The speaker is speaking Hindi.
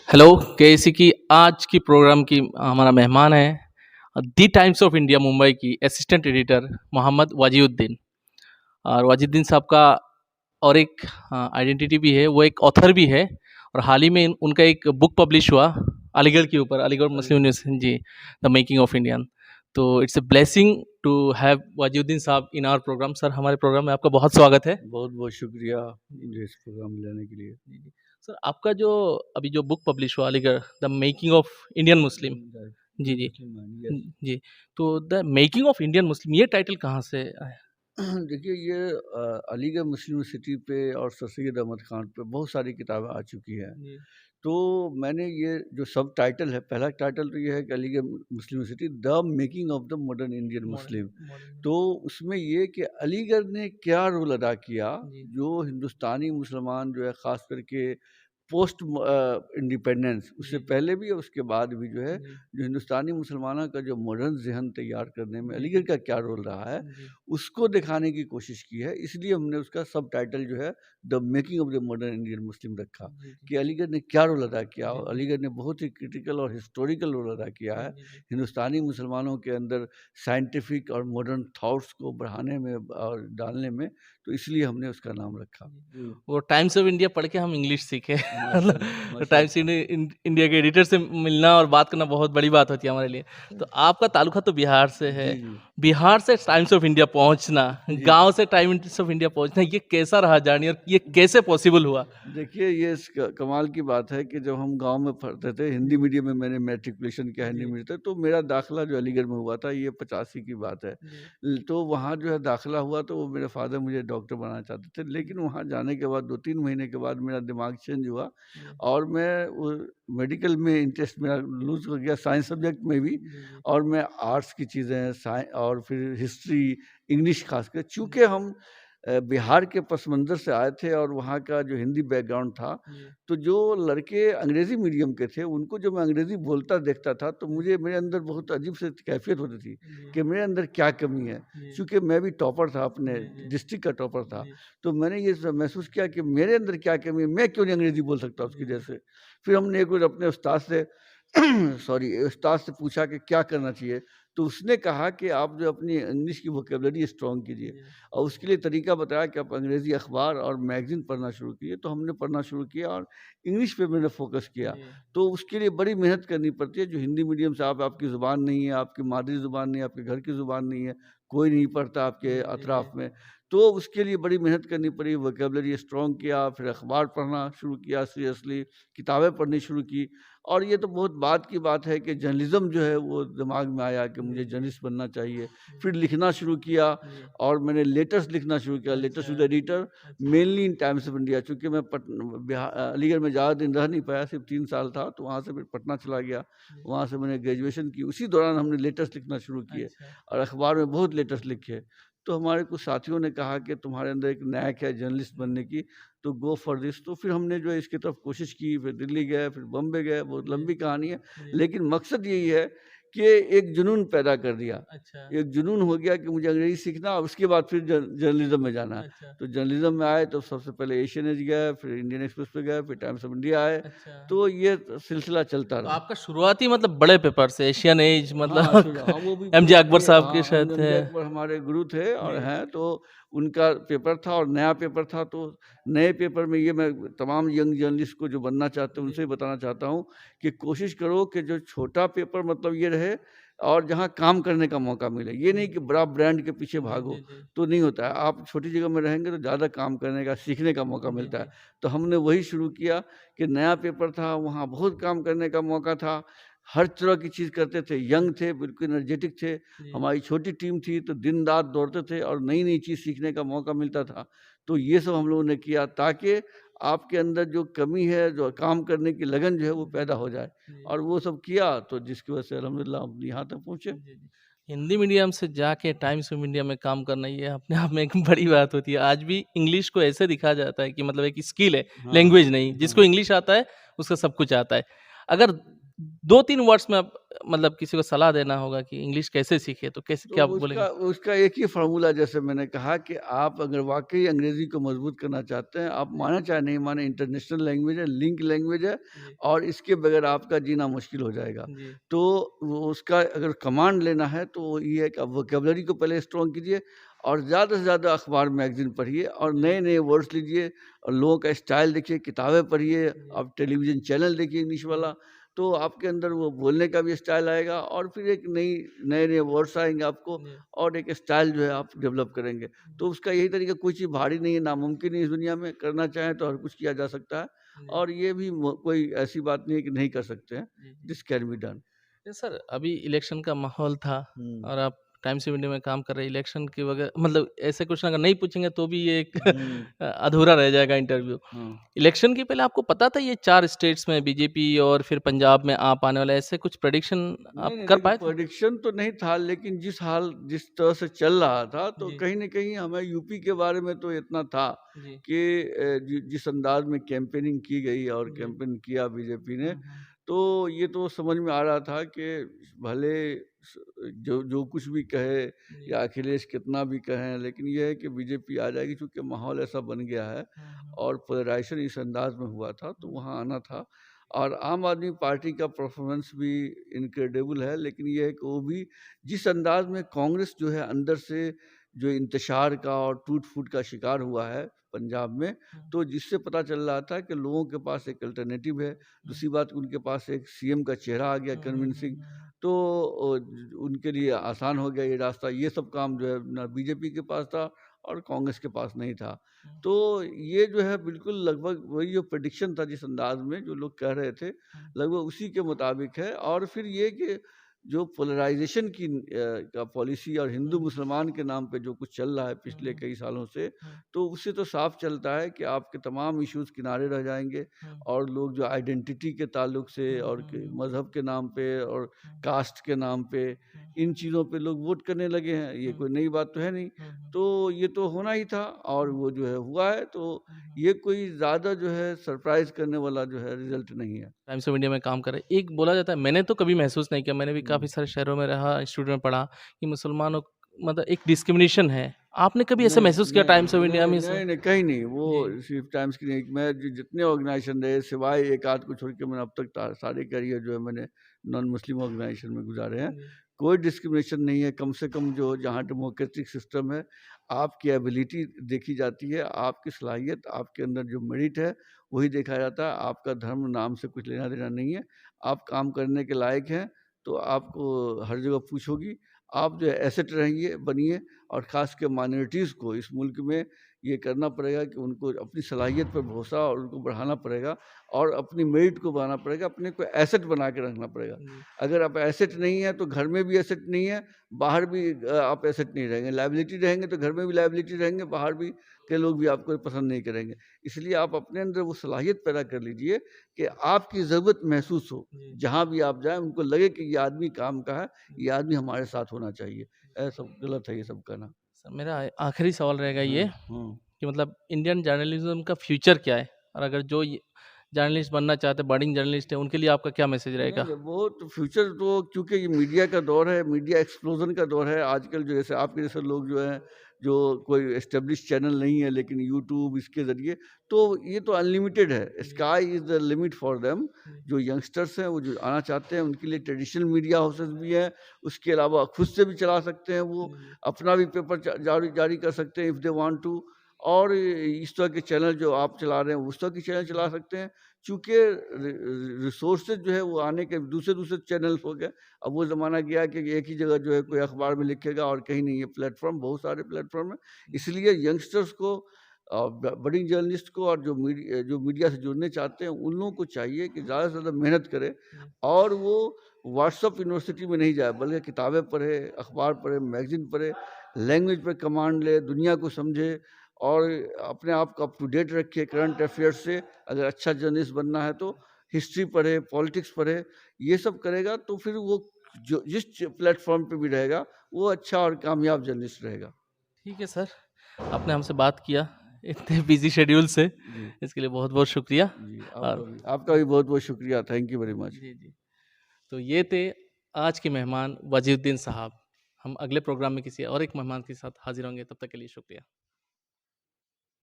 हेलो केसी की आज की प्रोग्राम की हमारा मेहमान है दी टाइम्स ऑफ इंडिया मुंबई की असिस्टेंट एडिटर मोहम्मद वाजिउद्दीन। और वाजिउद्दीन साहब का और एक आइडेंटिटी भी है, वो एक ऑथर भी है। और हाल ही में उनका एक बुक पब्लिश हुआ अलीगढ़ के ऊपर, अलीगढ़ मुस्लिम यूनिवर्सिटी जी, द मेकिंग ऑफ इंडियन। तो it's a blessing to have Wajiuddin साहब इन आवर प्रोग्राम। सर, हमारे प्रोग्राम में आपका बहुत स्वागत है। बहुत बहुत शुक्रिया मुझे इस प्रोग्राम में लेने के लिए। जी, जी। सर, आपका जो अभी जो बुक पब्लिश हुआ Aligarh, the making of Indian Muslim. जी, जी। यस। जी, तो the making of Indian Muslim ये टाइटल कहाँ से आया? देखिए ये अलीगढ़ मुस्लिम यूनिवर्सिटी पे और सर सैयद अहमद खान पे बहुत सारी किताबें आ चुकी हैं। जी, तो मैंने ये जो सब टाइटल है, पहला टाइटल तो ये है कि Aligarh Muslim University the making of the modern Indian Muslim. Modern. तो उसमें ये कि अलीगढ़ ने क्या रोल अदा किया, जी, जो हिंदुस्तानी मुसलमान जो है ख़ास करके पोस्ट इंडिपेंडेंस, उससे जी, जी। पहले भी और उसके बाद भी जो है, जी, जो हिंदुस्तानी मुसलमानों का जो मॉडर्न ज़हन तैयार करने में जी, अलीगढ़ जी। का क्या रोल रहा है, जी, उसको दिखाने की कोशिश की है। इसलिए हमने उसका सब टाइटल जो है the making of the modern Indian मुस्लिम रखा, जी, जी। कि अलीगढ़ ने क्या रोल अदा किया। जी, और जी। अलीगढ़ ने बहुत ही क्रिटिकल और हिस्टोरिकल रोल अदा किया है जी, जी। हिंदुस्तानी मुसलमानों के अंदर साइंटिफिक और मॉडर्न थॉट्स को बढ़ाने में और डालने में। तो इसलिए हमने उसका नाम रखा। जी। वो टाइम्स ऑफ इंडिया पढ़ के हम इंग्लिश सीखे। मतलब माशाल्लाह, टाइम्स माशाल्लाह। इंडिया के एडिटर से मिलना और बात करना बहुत बड़ी बात होती है हमारे लिए। तो आपका ताल्लुका तो बिहार से है। जी, जी। बिहार से टाइम्स ऑफ इंडिया पहुंचना, जी। गांव से टाइम्स ऑफ इंडिया पहुंचना, ये कैसा रहा जर्नी और ये कैसे पॉसिबल हुआ? देखिए, ये कमाल की बात है कि जब हम गाँव में पढ़ते थे, हिंदी मीडियम में मैंने मैट्रिकुलेशन किया हिंदी जी। मीडियम से, तो मेरा दाखिला जो अलीगढ़ में हुआ था, ये 85 की बात है। जी। तो वहाँ जो है दाखिला हुआ, तो वो मेरे फ़ादर मुझे डॉक्टर बनाना चाहते थे, लेकिन वहाँ जाने के बाद 2-3 महीने के बाद मेरा दिमाग चेंज हुआ जी। और मैं वो मेडिकल में इंटरेस्ट मेरा लूज़ हो गया, साइंस सब्जेक्ट में भी। जी, जी। और मैं आर्ट्स की चीज़ें और फिर हिस्ट्री, इंग्लिश ख़ासकर, जी। चूँकि हम बिहार के पस मंज़र से आए थे और वहाँ का जो हिंदी बैकग्राउंड था, जी। तो जो लड़के अंग्रेज़ी मीडियम के थे, उनको जब मैं अंग्रेज़ी बोलता देखता था, तो मुझे मेरे अंदर बहुत अजीब सी कैफ़ियत होती थी जी। कि मेरे अंदर क्या कमी है। जी। चूँकि मैं भी टॉपर था, अपने जी, जी। डिस्ट्रिक्ट का टॉपर था, जी। तो मैंने ये महसूस किया कि मेरे अंदर क्या कमी है, मैं क्यों नहीं अंग्रेज़ी बोल सकता उसकी जी। जैसे। फिर हमने एक बार अपने उस्ताद से सॉरी, उस्ताद से पूछा कि क्या करना चाहिए? तो उसने कहा कि आप जो अपनी इंग्लिश की वोकैब्युलरी स्ट्रॉन्ग कीजिए। जी। और उसके लिए तरीका बताया कि आप अंग्रेज़ी अखबार और मैगज़ीन पढ़ना शुरू कीजिए। तो हमने पढ़ना शुरू किया और इंग्लिश पे मैंने फ़ोकस किया। जी। तो उसके लिए बड़ी मेहनत करनी पड़ती है, जो हिंदी मीडियम से आपकी ज़ुबान नहीं है, आपकी मादरी ज़ुबान नहीं है, आपके घर की ज़ुबान नहीं है, कोई नहीं पढ़ता आपके जी, जी, जी। अतराफ़ में। तो उसके लिए बड़ी मेहनत करनी पड़ी, वोकैब्युलरी स्ट्रॉन्ग किया, फिर अखबार पढ़ना शुरू किया सीरियसली, किताबें पढ़नी शुरू की। और ये तो बहुत बाद की बात है कि जर्नलिज़्म जो है वो दिमाग में आया कि जी, मुझे जी। जर्नलिस्ट बनना चाहिए। जी। फिर लिखना शुरू किया जी। और मैंने लेटर्स लिखना शुरू किया, लेटर्स टू द अच्छा, एडिटर, अच्छा। Mainly in times of India. चूँकि मैं अलीगढ़ में ज़्यादा दिन रह नहीं पाया, सिर्फ 3 साल था, तो वहाँ से फिर पटना चला गया। जी। वहाँ से मैंने ग्रेजुएशन की, उसी दौरान हमने लेटर्स लिखना शुरू किए अच्छा। और अखबार में बहुत लेटर्स लिखे। तो हमारे कुछ साथियों ने कहा कि तुम्हारे अंदर एक नैक है जर्नलिस्ट बनने की, तो गो फॉर दिस। तो फिर हमने जो है इसकी तरफ कोशिश की, फिर दिल्ली गए, फिर बॉम्बे गए, बहुत जी। लंबी कहानी है। जी। लेकिन मकसद यही है कि एक जुनून पैदा कर दिया। अच्छा। एक जुनून हो गया कि मुझे अंग्रेज़ी सीखना और उसके बाद फिर जर्नलिज़्म में जाना है। अच्छा। तो जर्नलिज़्म में आए तो सबसे पहले एशियन एज गए, फिर इंडियन एक्सप्रेस पे गए, फिर टाइम्स ऑफ इंडिया आए। अच्छा। तो ये सिलसिला चलता तो रहा। आपका शुरुआती मतलब बड़े पेपर से एशियन एज हाँ, मतलब हाँ, वो भी एमजे बहुत अकबर बड़े, साहब के हाँ, शायद थे। एमजे अकबर हमारे गुरु थे और जी। हैं, तो उनका पेपर था और नया पेपर था। तो नए पेपर में ये मैं तमाम यंग जर्नलिस्ट को जो बनना चाहते हैं, जी। उनसे बताना चाहता हूँ कि कोशिश करो कि जो छोटा पेपर मतलब ये रहे और जहाँ काम करने का मौका मिले। ये नहीं जी। कि बड़ा ब्रांड के पीछे जी, जी, भागो, जी। तो नहीं होता है। आप छोटी जगह में रहेंगे तो ज़्यादा काम करने का, सीखने का मौका जी, मिलता है। जी। तो हमने वही शुरू किया कि नया पेपर था, वहाँ बहुत काम करने का मौका था। हर तरह की चीज़ करते थे, यंग थे, बिल्कुल एनर्जेटिक थे। जी। हमारी छोटी टीम थी, तो दिन-रात दौड़ते थे और नई-नई चीज़ सीखने का मौका मिलता था। तो ये सब हम लोगों ने किया ताकि आपके अंदर जो कमी है, जो काम करने की लगन जो है, वो जी, पैदा हो जाए। जी। और वो सब किया, तो जिसकी वजह से अल्हम्दुलिल्लाह हम यहाँ तक पहुँचे। जी, जी। हिंदी मीडियम से जाके टाइम्स ऑफ इंडिया में काम करना ये अपने आप में एक बड़ी बात होती है। आज भी इंग्लिश को ऐसे दिखा जाता है कि मतलब एक स्किल है, हाँ, लैंग्वेज नहीं। जिसको हाँ। इंग्लिश आता है, उसको सब कुछ आता है। अगर 2-3 वर्ड्स में आप मतलब किसी को सलाह देना होगा कि इंग्लिश कैसे सीखे, तो कैसे तो क्या उसका बोलेंगे? उसका एक ही फ़ॉर्मूला, जैसे मैंने कहा कि आप अगर वाक़ई अंग्रेज़ी को मज़बूत करना चाहते हैं, आप माने चाहे नहीं माने, इंटरनेशनल लैंग्वेज है, लिंक लैंग्वेज है, जी, और इसके बगैर आपका जीना मुश्किल हो जाएगा। जी, तो वो उसका अगर कमांड लेना है तो वो ये है कि आप वोकैब्युलरी को पहले स्ट्रॉन्ग कीजिए, और ज़्यादा से ज़्यादा अखबार मैगज़ीन पढ़िए, और जी, नए-नए वर्ड्स लीजिए, और लोगों का स्टाइल देखिए, किताबें पढ़िए, जी, आप टेलीविज़न चैनल देखिए इंग्लिश जी, वाला, तो आपके अंदर वो बोलने का भी स्टाइल आएगा, और फिर एक नए-नए वर्ड्स आएँगे आपको, जी, और एक स्टाइल जो है आप डेवलप करेंगे। तो उसका यही तरीका, कोई चीज़ भारी नहीं है, नामुमकिन नहीं है इस दुनिया में, करना चाहें तो हर कुछ किया जा सकता है, जी, और ये भी कोई ऐसी बात नहीं है कि नहीं कर सकते हैं। जी, जी। This can be done. Sir, अभी इलेक्शन का माहौल था हुँ। और आप टाइम्स ऑफ इंडिया में काम कर रहे हैं, इलेक्शन की वगैरह मतलब ऐसे क्वेश्चन अगर नहीं पूछेंगे तो भी ये एक हुँ। अधूरा रह जाएगा इंटरव्यू। हाँ। इलेक्शन के पहले आपको पता था ये 4 स्टेट्स में बीजेपी और फिर पंजाब में आप आने वाला है, ऐसे कुछ प्रेडिक्शन नहीं, आप नहीं, कर देखिए पाए थे? प्रेडिक्शन तो नहीं था, लेकिन जिस तरह से चल रहा था, तो जी, कहीं न कहीं हमें यूपी के बारे में तो इतना था जी, कि जिस अंदाज़ में कैंपेनिंग की गई और जी। कैंपेन किया बीजेपी ने, हुँ, हुँ। तो ये तो समझ में आ रहा था कि भले स जो जो कुछ भी कहे, जी। या अखिलेश कितना भी कहें, लेकिन ये है कि बीजेपी आ जाएगी, चूँकि माहौल ऐसा बन गया है, हुँ, हुँ, और पोलराइज़ेशन इस अंदाज़ में हुआ था, तो हुँ, वहाँ आना था। और आम आदमी पार्टी का परफॉर्मेंस भी इनक्रेडिबल है, लेकिन ये है कि वो भी जिस अंदाज में कांग्रेस जो है अंदर से जो इंतशार का और टूट-फूट का शिकार हुआ है पंजाब में, हुँ, तो जिससे पता चल रहा था कि लोगों के पास एक अल्टरनेटिव है। हुँ, दूसरी बात, उनके पास एक सीएम का चेहरा आ गया हुँ, हुँ, कन्विंसिंग, हुँ, तो उनके लिए आसान हो गया ये रास्ता। ये सब काम जो है ना बीजेपी के पास था और कांग्रेस के पास नहीं था। हुँ, तो ये जो है बिल्कुल लगभग वही जो प्रेडिक्शन था, जिस अंदाज में जो लोग कह रहे थे, हुँ, लगभग उसी के मुताबिक है। और फिर ये कि जो पोलराइजेशन की का पॉलिसी और हुँ, हिंदू मुसलमान के नाम पे जो कुछ चल रहा है हुँ, पिछले हुँ, कई सालों से, हुँ, तो उससे तो साफ चलता है कि आपके तमाम इश्यूज किनारे रह जाएंगे, हुँ, और लोग जो आइडेंटिटी के ताल्लुक से हुँ, और हुँ, मज़हब के नाम पे और हुँ, कास्ट के नाम पे, हुँ, इन चीज़ों पे लोग वोट करने लगे हैं। ये हुँ, कोई नई बात तो है नहीं। हुँ, हुँ, तो ये तो होना ही था, और हुँ, वो जो है हुआ है, तो हुँ, हुँ। ये कोई ज़्यादा जो है सरप्राइज़ करने वाला जो है रिज़ल्ट नहीं है। टाइम्स ऑफ इंडिया में काम कर रहे हैं। एक बोला जाता है मैंने तो कभी महसूस नहीं किया, मैंने भी काफ़ी हुँ। सारे शहरों में रहा, इंस्टीट्यूट में पढ़ा कि मुसलमानों मतलब एक डिस्क्रिमिनेशन है। आपने कभी ऐसा नहीं, महसूस किया नहीं, टाइम्स ऑफ इंडिया नहीं, में इस नहीं, नहीं, कहीं नहीं। वो जी, सिर्फ़ टाइम्स की नहीं, मैं जितने ऑर्गेनाइज़ेशन रहे, सिवाय एक आध को छोड़ के, मैंने अब तक सारे करियर जो है मैंने नॉन मुस्लिम ऑर्गेनाइज़ेशन में गुज़ारे हैं। जी, कोई डिस्क्रिमिनेशन नहीं है, कम से कम जो जहाँ डेमोक्रेटिक सिस्टम है, आपकी एबिलिटी देखी जाती है, आपकी सलाहियत, आपके अंदर जो मेरिट है, वही देखा जाता है। आपका धर्म नाम से कुछ लेना-देना नहीं है। आप काम करने के लायक हैं, तो आपको हर जगह पूछ होगी। आप जो है एसेट रहिए, बनिए, और ख़ास के माइनॉरिटीज़ को इस मुल्क में ये करना पड़ेगा कि उनको अपनी सलाहियत पर भरोसा, और उनको बढ़ाना पड़ेगा, और अपनी मेरिट को बढ़ाना पड़ेगा, अपने को एसेट बना के रखना पड़ेगा। जी, अगर आप एसेट नहीं है, तो घर में भी एसेट नहीं है, बाहर भी आप एसेट नहीं रहेंगे। लायबिलिटी रहेंगे तो घर में भी लायबिलिटी रहेंगे, बाहर भी के लोग भी आपको पसंद नहीं करेंगे। इसलिए आप अपने अंदर वो सलाहियत पैदा कर लीजिए कि आपकी ज़रूरत महसूस हो। जी, जहाँ भी आप जाएँ, उनको लगे कि ये आदमी काम का है, जी। ये आदमी हमारे साथ होना चाहिए। ऐसा गलत है ये सब कहना। सर मेरा आखिरी सवाल रहेगा हाँ, ये हाँ। कि मतलब इंडियन जर्नलिज़्म का फ्यूचर क्या है? और अगर जो ये जर्नलिस्ट बनना चाहते हैं, बडिंग जर्नलिस्ट हैं, उनके लिए आपका क्या मैसेज नहीं, रहेगा? नहीं, वो तो फ्यूचर तो, क्योंकि ये मीडिया का दौर है, मीडिया एक्सप्लोजन का दौर है आजकल। जो जैसे आपके जैसे लोग जो हैं, जो कोई एस्टेब्लिश चैनल नहीं है, लेकिन यूट्यूब इसके ज़रिए, तो ये तो अनलिमिटेड है। जी, sky is the limit for them. जी, जो यंगस्टर्स हैं, वो जो आना चाहते हैं, उनके लिए ट्रेडिशनल मीडिया हाउसेस भी हैं। उसके अलावा खुद से भी चला सकते हैं वो, जी, अपना भी पेपर जारी जारी कर सकते हैं इफ़ दे वांट टू। और इस तरह के चैनल जो आप चला रहे हैं, उस तरह के चैनल जी, चला सकते हैं। चूँकि रिसोर्सेज़ जो है वो आने के दूसरे-दूसरे चैनल्स हो गए। अब वो ज़माना गया कि एक ही जगह जो है कोई अखबार में लिखेगा और कहीं नहीं, है प्लेटफ़ॉर्म, बहुत सारे प्लेटफ़ॉर्म हैं। जी, इसलिए यंगस्टर्स को, बडिंग जर्नलिस्ट को, और जो मीडिया से जुड़ने चाहते हैं, उन लोगों को चाहिए कि ज़्यादा से ज़्यादा मेहनत करें, जी, और वो व्हाट्सएप यूनिवर्सिटी में नहीं जाए, बल्कि किताबें पढ़े, अखबार पढ़े, मैगज़ीन पढ़े, लैंग्वेज पे कमांड ले, दुनिया को समझे, और अपने आप को अप टू डेट रखे करंट अफेयर्स से। अगर अच्छा जर्नलिस्ट बनना है तो हिस्ट्री पढ़े, पॉलिटिक्स पढ़े, ये सब करेगा तो फिर वो जो जिस प्लेटफ़ॉर्म पे भी रहेगा, वो अच्छा और कामयाब जर्नलिस्ट रहेगा। ठीक है सर, आपने हमसे बात किया इतने बिज़ी शेड्यूल से, जी, इसके लिए बहुत-बहुत शुक्रिया जी, और आपका भी बहुत-बहुत शुक्रिया। Thank you very much. जी, जी। तो ये थे आज के मेहमान वजीउद्दीन साहब। हम अगले प्रोग्राम में किसी और एक मेहमान के साथ हाज़िर होंगे, तब तक के लिए शुक्रिया।